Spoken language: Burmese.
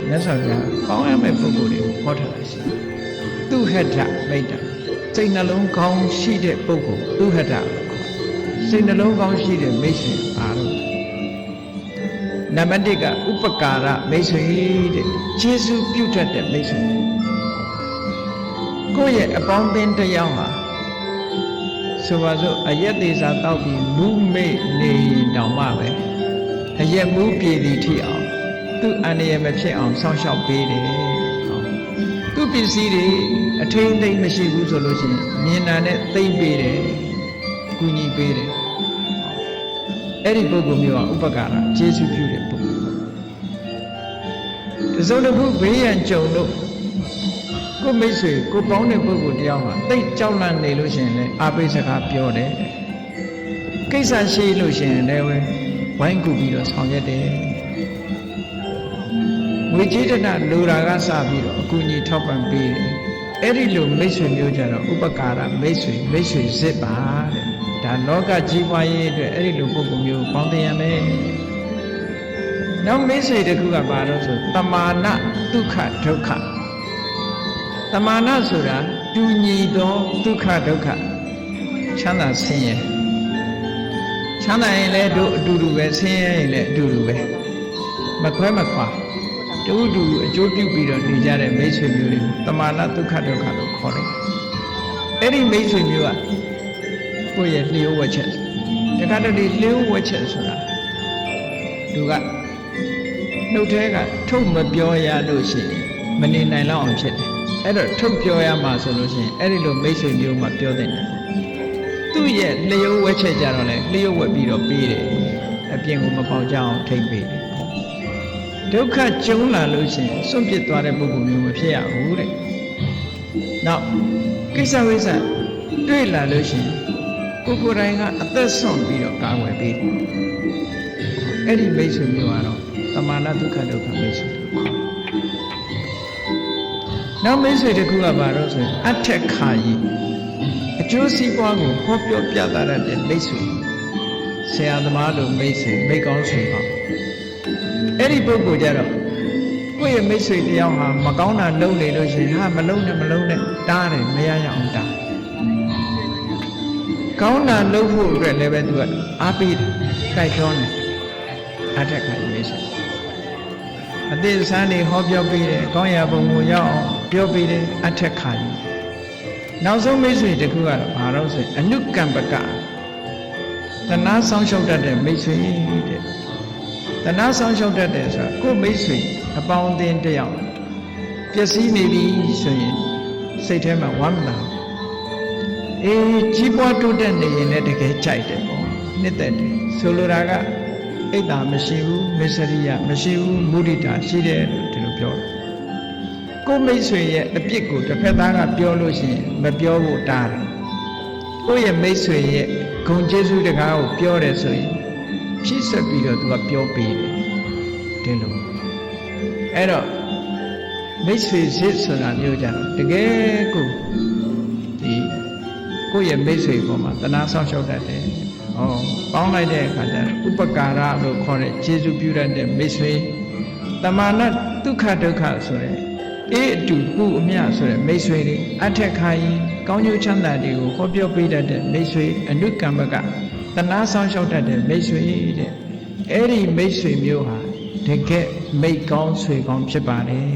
မြတ်စွာဘုရားကောင်းရမယ့်ပုဂ္ဂိုလ်တွေကိုဟောထားတာရှိသူဟထမိတ်တာစိတ်နှလုံးကောင်းရှိတဲ့ပုဂ္ဂိုလ်သူဟထစိတ်နှလုံးကောင်းရှိတဲ့မိတ်ဆွေအားလုံးနံပါတ်1ကဥပကာရမိတ်ဆွေတဲ့ကျေးဇူးပြုတတ်တဲ့မိတ်ဆွေကိုယ့်ရဲ့အပေါင်းအသင်းတစ်ယောက်ဟာဆိုပါစို့အရက်သေးစာတောက်ပြီးမူးမိတ်နေတောင်မှပဲအရက်မူးပြည်သည်ထိအောင်သူ့အန္တရာယ်မဖြစ်အောင်စောင့်ရှောက်ပေးတယ်သူ့ပစ္စည်းတွေအထိန်သိမ့်မရှိဘူးဆိုလို့ရှိရင်မြင်တာနဲ့သိမ့်ပေးတယ်ကူညီပေးတယ်အဲ့ဒီပုဂ္ဂိုလ်မျိုးကဥပကာရကျေးဇူးပြုတဲ့ပုဂ္ဂိုလ်တစုံတစ်ခုဘေးရန်ကြုံလို့ကိုမိတ်ဆွေကိုပေါင်းတဲ့ပုဂ္ဂိုလ်တယောက်မှာတိတ်ကြောက်လန့်နေလို့ရှိရင်လည်းအာပိစကားပြောတယ်ကိစ္စရှိလို့ရှိရင်လည်းဝိုင်းကူပြီးတော့ဆောင်ရွက်တယ်ငွေကြေးတနာလိုတာကစပြီးတော့အကူအညီထောက်ပံ့ပေးတယ်အဲ့ဒီလိုမိတ်ဆွေမျိုးကြတော့ဥပကာရမိတ်ဆွေစစ်ပါတဲ့ဒါလောကကြီးပွားရေးအတွက်အဲ့ဒီလိုပုဂ္ဂိုလ်မျိုးပေါင်းတင်ရမယ်နောက်မိတ်ဆွေတစ်ခုကဘာလို့ဆိုတမာနဒုက္ခဒုက္ခတမာနဆိုတာတူညီသောဒုက္ခဒုက္ခချမ်းသာဆင်းရဲချမ်းသာရင်လည်းတို့အတူတူပဲဆင်းရဲရင်လည်းအတူတူပဲမခွဲမခွာတူတူအကျိုးပြုပြီးတော့နေကြတဲ့မိတ်ဆွေမျိုးတွေတမာနဒုက္ခဒုက္ခလို့ခေါ်တယ်အဲ့ဒီမိတ်ဆွေမျိုးကကိုယ့်ရဲ့လျှို့ဝှက်ချက်တခါတလေလျှို့ဝှက်ချက်ဆိုတာသူကနှုတ်ထဲကထုတ်မပြောရလို့ရှိရင်မနေနိုင်တော့အောင်ဖြစ်တယ်အဲ့တော့ထုတ်ပြောရမှာဆိုလို့ရှိရင်အဲ့ဒီလိုမိတ်ဆွေမျိုးမှပြောတဲ့တယ်သူ့ရဲ့လျှို့ဝှက်ချက်ကြတော့လေလျှို့ဝှက်ပြီးတော့ပေးတယ်အပြင်ကိုမပေါက်ကြအောင်ထိမ့်ပေးတယ်ဒုက္ခကျုံလာလို့ရှိရင်စွန့်ပစ်သွားတဲ့ပုဂ္ဂိုလ်မျိုးမဖြစ်ရဘူးတဲ့နောက်ကိစ္စဝိစ္စတွေ့လာလို့ရှိရင်ကိုယ်တိုင်ကအသက်ဆွန့်ပြီးတော့ကာဝယ်ပေးတယ်အဲ့ဒီမိတ်ဆွေမျိုးကတော့တမာနဒုက္ခဒုက္ခမိတ်ဆွေနောက်မိတ်ဆွေတစ်ခုကဘာလို့ဆိုရင်အထက်ခါကြီးအကျိုးစီးပွားကိုဟောပြောပြသရတဲ့မိတ်ဆွေဆရာသမားလိုမိတ်ဆွေမိတ်ကောင်းဆွေပါအဲ့ဒီပုဂ္ဂိုလ်ကြတော့ကိုယ့်ရဲ့မိတ်ဆွေတယောက်ဟာမကောင်းတာလုပ်နေလို့ရှိရင်ဟာမလုံးနဲ့တားတယ်မရရအောင်တားကောင်းတာလုပ်ဖို့အတွက်လည်းပဲသူကအားပေးတယ်တိုက်တွန်းတယ်အထက်ခါကြီးမိတ်ဆွေအသေးစမ်းနေဟောပြောပေးတယ်ကောင်းရာပုံကိုရောက်အောင်ပြောပေးတယ်အထက်ခါကြီးနောက်ဆုံးမိတ်ဆွေတစ်ခုကတော့ဘာလို့ဆိုရင်အနုကမ္ပကတဏှာဆောင်ရှောက်တတ်တဲ့မိတ်ဆွေတဲ့တဏှာဆောင်ရှောက်တတ်တယ်ဆိုတာကိုယ်မိတ်ဆွေအပေါင်းအသင်းတယောက်ပျက်စီးနေပြီဆိုရင်စိတ်ထဲမှာဝမ်းမသာအေးကြီးပွားတိုးတက်နေရင်လည်းတကယ်ကြိုက်တယ်ပေါ့နှစ်သက်တယ်ဆိုလိုတာကအိတ်သာမရှိဘူးမစ္စရိယမရှိဘူးမုဒိတာရှိတယ်လို့ဒီလိုပြောတယ်ကိုမိတ်ဆွေရဲ့အပြစ်ကိုတစ်ဖက်သားကပြောလို့ရှိရင်မပြောဖို့တားတယ်ကိုရဲ့မိတ်ဆွေရဲ့ဂုဏ်ကျေးဇူးတကားကိုပြောတယ်ဆိုရင်ဖြည့်ဆွက်ပြီးတော့သူကပြောပေးတယ်ဒီလိုအဲ့တော့မိတ်ဆွေစစ်ဆိုတာမျိုးကြတော့တကယ်ကိုရဲ့မိတ်ဆွေပေါ်မှာတဏှာဆောက်ရှောက်တတ်တယ်ပေါင်းလိုက်တဲ့အခါကျတော့ဥပကာရလို့ခေါ်တဲ့ကျေးဇူးပြုတတ်တဲ့မိတ်ဆွေတမာနဒုက္ခဒုက္ခဆိုတဲ့အေးအတူပူအမျှဆိုတဲ့မိတ်ဆွေတွေအထက်ခါကြီးကောင်းကျိုးချမ်းသာတွေကိုဟောပြောပေးတတ်တဲ့မိတ်ဆွေအနုကမ္မကတဏှာဆောင်ရှောက်တတ်တဲ့မိတ်ဆွေတဲ့အဲ့ဒီမိတ်ဆွေမျိုးဟာတကယ်မိတ်ကောင်းဆွေကောင်းဖြစ်ပါတယ်